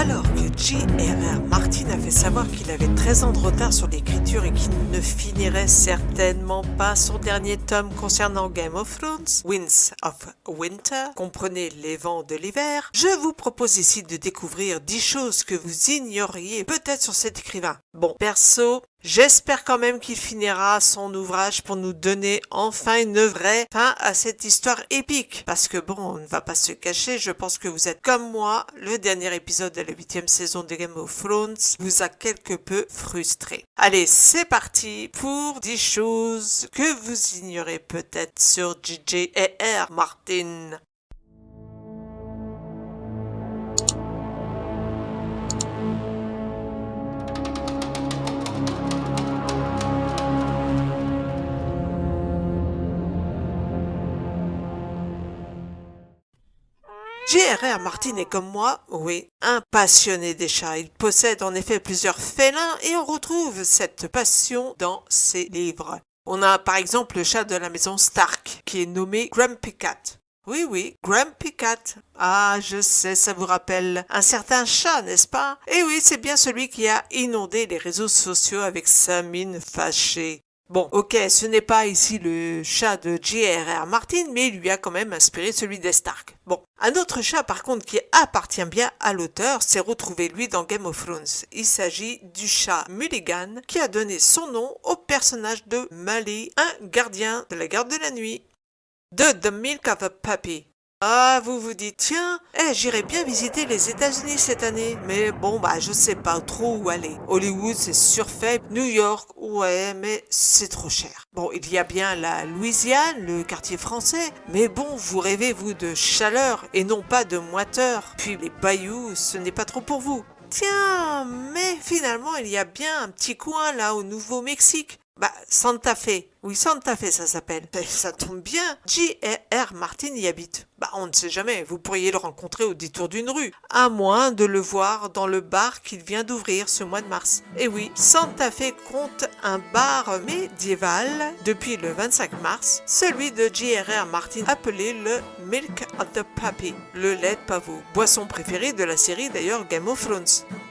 Alors que J.R.R. Martin a fait savoir qu'il avait 13 ans de retard sur l'écriture et qu'il ne finirait certainement pas son dernier tome concernant Game of Thrones, Winds of Winter, comprenez les vents de l'hiver, je vous propose ici de découvrir 10 choses que vous ignoriez peut-être sur cet écrivain. Bon, perso, j'espère quand même qu'il finira son ouvrage pour nous donner enfin une vraie fin à cette histoire épique. Parce que bon, on ne va pas se cacher, je pense que vous êtes comme moi, le dernier épisode de la 8e saison de Game of Thrones vous a quelque peu frustré. Allez, c'est parti pour 10 choses que vous ignorez peut-être sur J.R.R. Martin. J.R.R. Martin est comme moi, oui, un passionné des chats. Il possède en effet plusieurs félins et on retrouve cette passion dans ses livres. On a par exemple le chat de la maison Stark, qui est nommé Grumpy Cat. Oui, Grumpy Cat. Ah, je sais, ça vous rappelle un certain chat, n'est-ce pas? Et oui, c'est bien celui qui a inondé les réseaux sociaux avec sa mine fâchée. Bon, ok, ce n'est pas ici le chat de J.R.R. Martin, mais il lui a quand même inspiré celui des Stark. Bon, un autre chat par contre qui appartient bien à l'auteur s'est retrouvé lui dans Game of Thrones. Il s'agit du chat Mulligan qui a donné son nom au personnage de Mali, un gardien de la garde de la nuit. De The Milk of a Puppy. Ah, vous vous dites, tiens, j'irais bien visiter les États-Unis cette année. Mais bon, je sais pas trop où aller. Hollywood, c'est surfait. New York, ouais, mais c'est trop cher. Bon, il y a bien la Louisiane, le quartier français. Mais bon, vous rêvez, vous, de chaleur et non pas de moiteur. Puis les bayous, ce n'est pas trop pour vous. Tiens, mais finalement, il y a bien un petit coin là au Nouveau-Mexique. Santa Fe. Oui, Santa Fe, ça s'appelle. Ça tombe bien. J.R.R. Martin y habite. On ne sait jamais. Vous pourriez le rencontrer au détour d'une rue. À moins de le voir dans le bar qu'il vient d'ouvrir ce mois de mars. Et oui, Santa Fe compte un bar médiéval depuis le 25 mars. Celui de J.R.R. Martin appelé le Milk of the Puppy. Le lait de pavot. Boisson préférée de la série d'ailleurs Game of Thrones.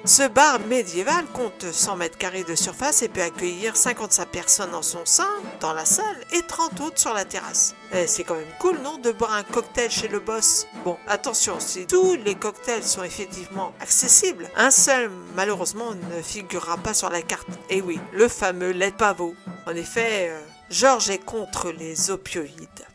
Ce bar médiéval compte 100 mètres carrés de surface et peut accueillir 55 personnes en son sein, dans la salle, et 30 autres sur la terrasse. C'est quand même cool, non, de boire un cocktail chez le boss? Bon, attention, si tous les cocktails sont effectivement accessibles, un seul, malheureusement, ne figurera pas sur la carte. Et oui, le fameux lait de pavot. En effet, George est contre les opioïdes.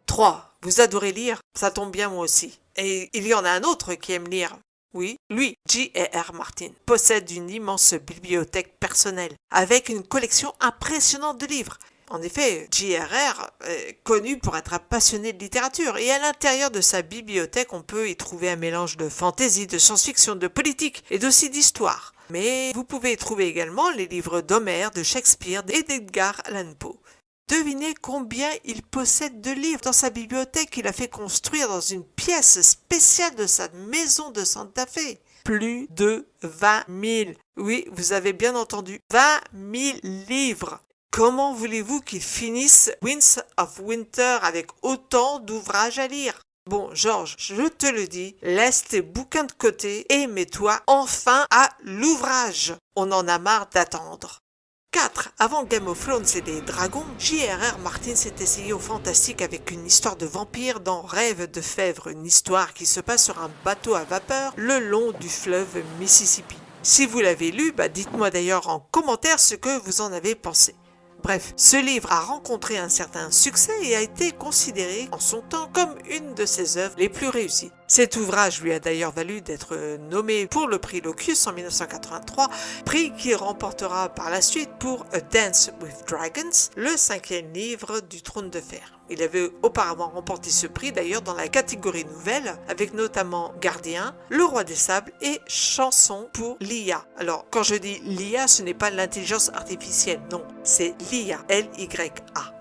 3. Vous adorez lire? Ça tombe bien, moi aussi. Et il y en a un autre qui aime lire. Oui, lui, J.R.R. Martin, possède une immense bibliothèque personnelle, avec une collection impressionnante de livres. En effet, J.R.R. est connu pour être un passionné de littérature, et à l'intérieur de sa bibliothèque, on peut y trouver un mélange de fantasy, de science-fiction, de politique, et aussi d'histoire. Mais vous pouvez y trouver également les livres d'Homère, de Shakespeare et d'Edgar Allan Poe. Devinez combien il possède de livres dans sa bibliothèque qu'il a fait construire dans une pièce spéciale de sa maison de Santa Fe. Plus de 20 000. Oui, vous avez bien entendu. 20 000 livres. Comment voulez-vous qu'il finisse Winds of Winter avec autant d'ouvrages à lire? Bon, George, je te le dis, laisse tes bouquins de côté et mets-toi enfin à l'ouvrage. On en a marre d'attendre. 4. Avant Game of Thrones et les dragons, J.R.R. Martin s'est essayé au fantastique avec une histoire de vampire dans Rêve de Fèvre, une histoire qui se passe sur un bateau à vapeur le long du fleuve Mississippi. Si vous l'avez lu, dites-moi d'ailleurs en commentaire ce que vous en avez pensé. Bref, ce livre a rencontré un certain succès et a été considéré en son temps comme une de ses œuvres les plus réussies. Cet ouvrage lui a d'ailleurs valu d'être nommé pour le prix Locus en 1983, prix qu'il remportera par la suite pour A Dance with Dragons, le 5e livre du Trône de Fer. Il avait auparavant remporté ce prix d'ailleurs dans la catégorie nouvelle, avec notamment Gardien, Le Roi des Sables et Chanson pour l'IA. Alors, quand je dis l'IA, ce n'est pas l'intelligence artificielle, non, c'est l'IA, L-Y-A.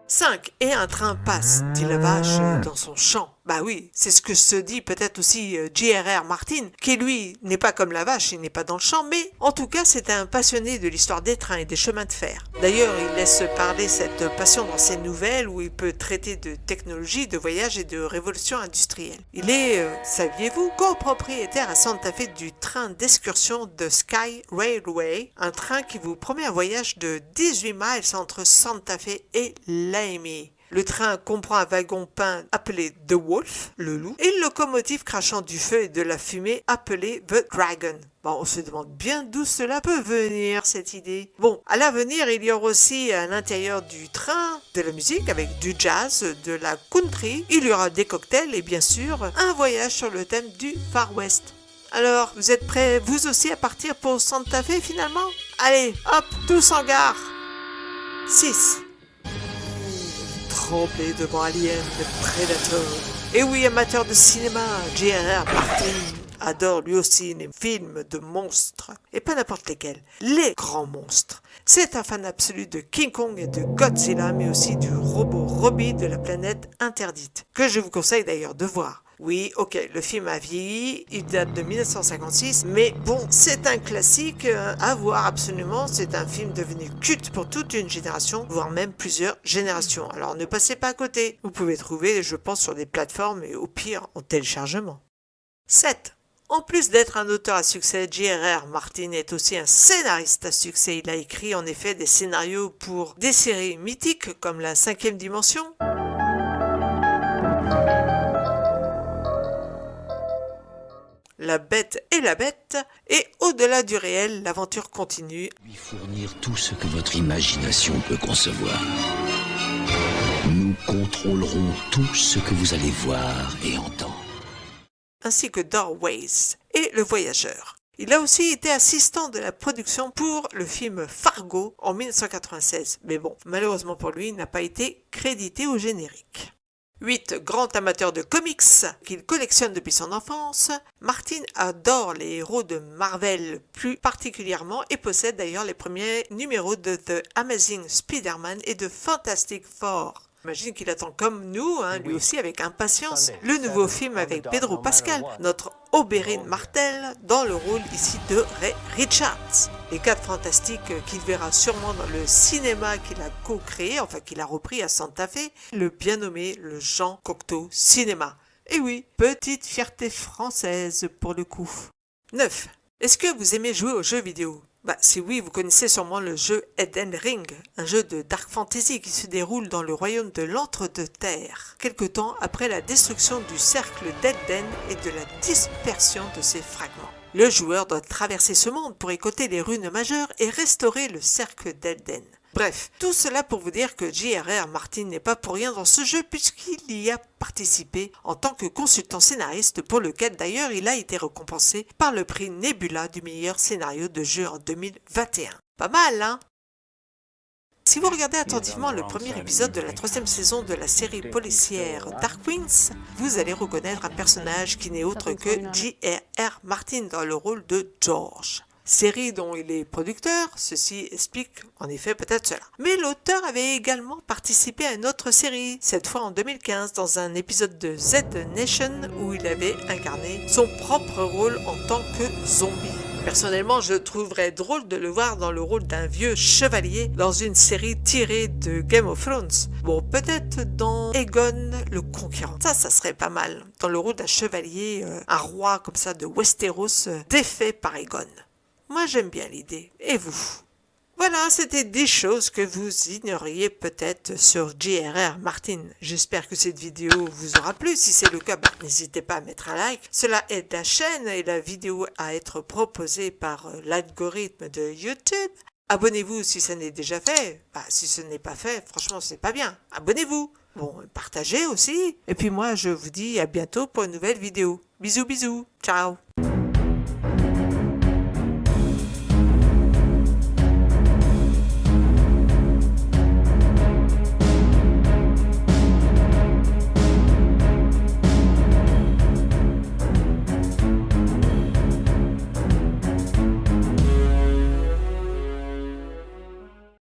5. Et un train passe, dit la vache dans son champ. Bah oui, c'est ce que se dit peut-être aussi J.R.R. Martin, qui lui n'est pas comme la vache, il n'est pas dans le champ, mais en tout cas c'est un passionné de l'histoire des trains et des chemins de fer. D'ailleurs, il laisse parler cette passion dans ses nouvelles où il peut traiter de technologie, de voyage et de révolution industrielle. Il est, saviez-vous, copropriétaire à Santa Fe du train d'excursion de Sky Railway, un train qui vous promet un voyage de 18 miles entre Santa Fe et Laimi. Le train comprend un wagon peint appelé The Wolf, le loup, et une locomotive crachant du feu et de la fumée appelée The Dragon. Bon, on se demande bien d'où cela peut venir, cette idée. Bon, à l'avenir, il y aura aussi à l'intérieur du train de la musique avec du jazz, de la country, il y aura des cocktails et bien sûr un voyage sur le thème du Far West. Alors, vous êtes prêts vous aussi à partir pour Santa Fe finalement? Allez, hop, tous en gare. 6. Tremblé devant Alien, le Predator. Et oui, amateur de cinéma, J.R.R. Martin adore lui aussi les films de monstres. Et pas n'importe lesquels, les grands monstres. C'est un fan absolu de King Kong et de Godzilla, mais aussi du robot Robbie de la planète interdite, que je vous conseille d'ailleurs de voir. Oui, ok, le film a vieilli, il date de 1956, mais bon, c'est un classique à voir absolument, c'est un film devenu culte pour toute une génération, voire même plusieurs générations. Alors ne passez pas à côté, vous pouvez trouver, je pense, sur des plateformes et au pire en téléchargement. 7. En plus d'être un auteur à succès, J.R.R. Martin est aussi un scénariste à succès. Il a écrit en effet des scénarios pour des séries mythiques comme La 5e Dimension, La Bête et la Bête, et Au-delà du réel, l'aventure continue. Lui fournir tout ce que votre imagination peut concevoir. Nous contrôlerons tout ce que vous allez voir et entendre. Ainsi que Doorways et Le Voyageur. Il a aussi été assistant de la production pour le film Fargo en 1996. Mais bon, malheureusement pour lui, il n'a pas été crédité au générique. 8. Grand amateur de comics qu'il collectionne depuis son enfance, Martin adore les héros de Marvel plus particulièrement et possède d'ailleurs les premiers numéros de The Amazing Spider-Man et de Fantastic Four. J'imagine qu'il attend comme nous, lui aussi avec impatience, le nouveau film avec Pedro Pascal, notre Oberyn Martell, dans le rôle ici de Ray Richards. Les 4 Fantastiques qu'il verra sûrement dans le cinéma qu'il a co-créé, enfin qu'il a repris à Santa Fe, le bien nommé le Jean Cocteau Cinéma. Et oui, petite fierté française pour le coup. 9. Est-ce que vous aimez jouer aux jeux vidéo ? Si oui, vous connaissez sûrement le jeu Elden Ring, un jeu de dark fantasy qui se déroule dans le royaume de l'Entre-deux-Terres, quelque temps après la destruction du cercle d'Elden et de la dispersion de ses fragments. Le joueur doit traverser ce monde pour écouter les runes majeures et restaurer le cercle d'Elden. Bref, tout cela pour vous dire que J.R.R. Martin n'est pas pour rien dans ce jeu puisqu'il y a participé en tant que consultant scénariste pour lequel d'ailleurs il a été récompensé par le prix Nebula du meilleur scénario de jeu en 2021. Pas mal, hein ? Si vous regardez attentivement le premier épisode de la 3e saison de la série policière Dark Winds, vous allez reconnaître un personnage qui n'est autre que J.R.R. Martin dans le rôle de George. Série dont il est producteur, ceci explique en effet peut-être cela. Mais l'auteur avait également participé à une autre série, cette fois en 2015, dans un épisode de Z Nation où il avait incarné son propre rôle en tant que zombie. Personnellement, je trouverais drôle de le voir dans le rôle d'un vieux chevalier dans une série tirée de Game of Thrones. Bon, peut-être dans Aegon le Conquérant. Ça serait pas mal. Dans le rôle d'un chevalier, un roi comme ça de Westeros, défait par Aegon. Moi, j'aime bien l'idée. Et vous ? Voilà, c'était des choses que vous ignoriez peut-être sur J.R.R. Martin. J'espère que cette vidéo vous aura plu. Si c'est le cas, n'hésitez pas à mettre un like. Cela aide la chaîne et la vidéo à être proposée par l'algorithme de YouTube. Abonnez-vous si ça n'est déjà fait. Si ce n'est pas fait, franchement, c'est pas bien. Abonnez-vous. Bon, partagez aussi. Et puis moi, je vous dis à bientôt pour une nouvelle vidéo. Bisous, bisous. Ciao.